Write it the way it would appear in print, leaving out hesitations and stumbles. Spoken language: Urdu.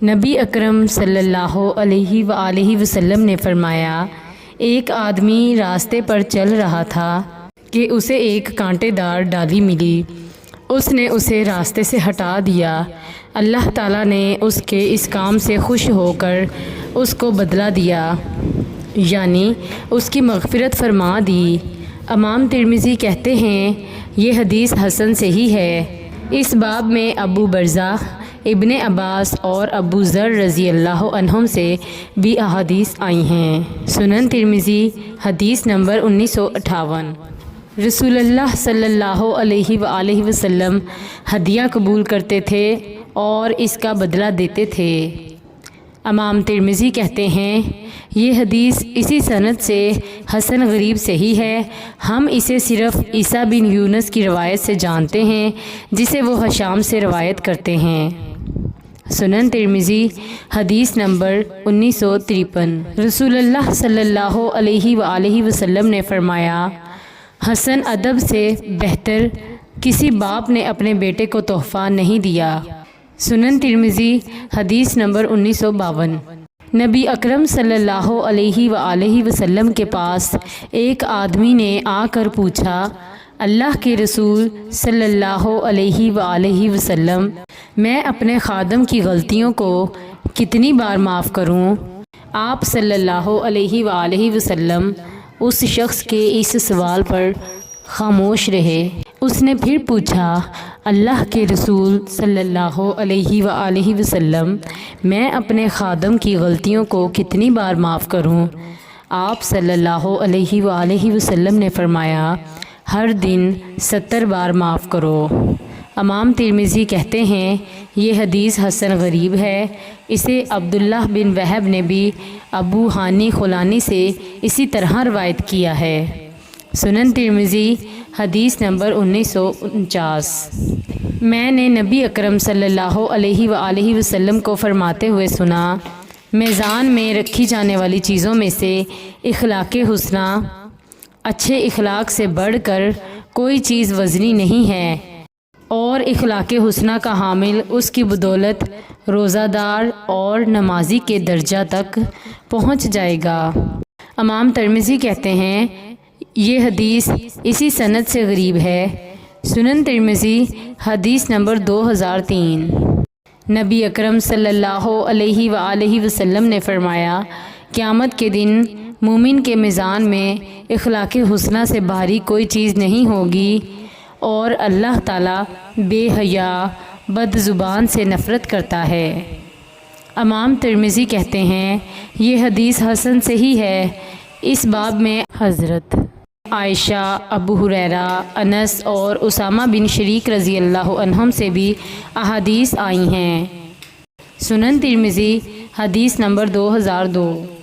نبی اکرم صلی اللہ علیہ وآلہ وسلم نے فرمایا، ایک آدمی راستے پر چل رہا تھا کہ اسے ایک کانٹے دار ڈالی ملی۔ اس نے اسے راستے سے ہٹا دیا۔ اللہ تعالیٰ نے اس کے اس کام سے خوش ہو کر اس کو بدلہ دیا، یعنی اس کی مغفرت فرما دی۔ امام ترمذی کہتے ہیں یہ حدیث حسن صحیح ہے۔ اس باب میں ابو برزہ، ابن عباس اور ابو ذر رضی اللہ عنہم سے بھی احادیث آئی ہیں۔ سنن ترمذی حدیث نمبر 1958۔ رسول اللہ صلی اللہ علیہ وآلہ وسلم ہدیہ قبول کرتے تھے اور اس کا بدلہ دیتے تھے۔ امام ترمذی کہتے ہیں یہ حدیث اسی سند سے حسن غریب صحیح ہے۔ ہم اسے صرف عیسیٰ بن یونس کی روایت سے جانتے ہیں جسے وہ ہشام سے روایت کرتے ہیں۔ سنن ترمذی حدیث نمبر 1953۔ رسول اللہ صلی اللہ علیہ وآلہ وسلم نے فرمایا، حسن ادب سے بہتر کسی باپ نے اپنے بیٹے کو تحفہ نہیں دیا۔ سنن ترمذی حدیث نمبر 1952۔ نبی اکرم صلی اللہ علیہ وآلہ وسلم کے پاس ایک آدمی نے آ کر پوچھا، اللہ کے رسول صلی اللہ علیہ وآلہ وسلم، میں اپنے خادم کی غلطیوں کو کتنی بار معاف کروں؟ آپ صلی اللہ علیہ وآلہ وسلم اس شخص کے اس سوال پر خاموش رہے۔ اس نے پھر پوچھا، اللہ کے رسول صلی اللہ علیہ وآلہ وسلم، میں اپنے خادم کی غلطیوں کو کتنی بار معاف کروں؟ آپ صلی اللہ علیہ وآلہ وسلم نے فرمایا، ہر دن 70 بار معاف کرو۔ امام ترمذی کہتے ہیں یہ حدیث حسن غریب ہے۔ اسے عبداللہ بن وہب نے بھی ابو ہانی خولانی سے اسی طرح روایت کیا ہے۔ سنن ترمذی حدیث نمبر 1949۔ میں نے نبی اکرم صلی اللہ علیہ وآلہ وسلم کو فرماتے ہوئے سنا، میزان میں رکھی جانے والی چیزوں میں سے اخلاق حسنہ، اچھے اخلاق سے بڑھ کر کوئی چیز وزنی نہیں ہے، اور اخلاق حسنہ کا حامل اس کی بدولت روزہ دار اور نمازی کے درجہ تک پہنچ جائے گا۔ امام ترمذی کہتے ہیں یہ حدیث اسی سند سے غریب ہے۔ سنن ترمذی حدیث نمبر 2003۔ نبی اکرم صلی اللہ علیہ وآلہ وسلم نے فرمایا، قیامت کے دن مومن کے میزان میں اخلاق حسنہ سے بھاری کوئی چیز نہیں ہوگی، اور اللہ تعالیٰ بے حیا، بد زبان سے نفرت کرتا ہے۔ امام ترمذی کہتے ہیں یہ حدیث حسن صحیح ہے۔ اس باب میں حضرت عائشہ، ابو ہریرہ، انس اور اسامہ بن شریک رضی اللہ عنہم سے بھی احادیث آئی ہیں۔ سنن ترمذی حدیث نمبر 2002۔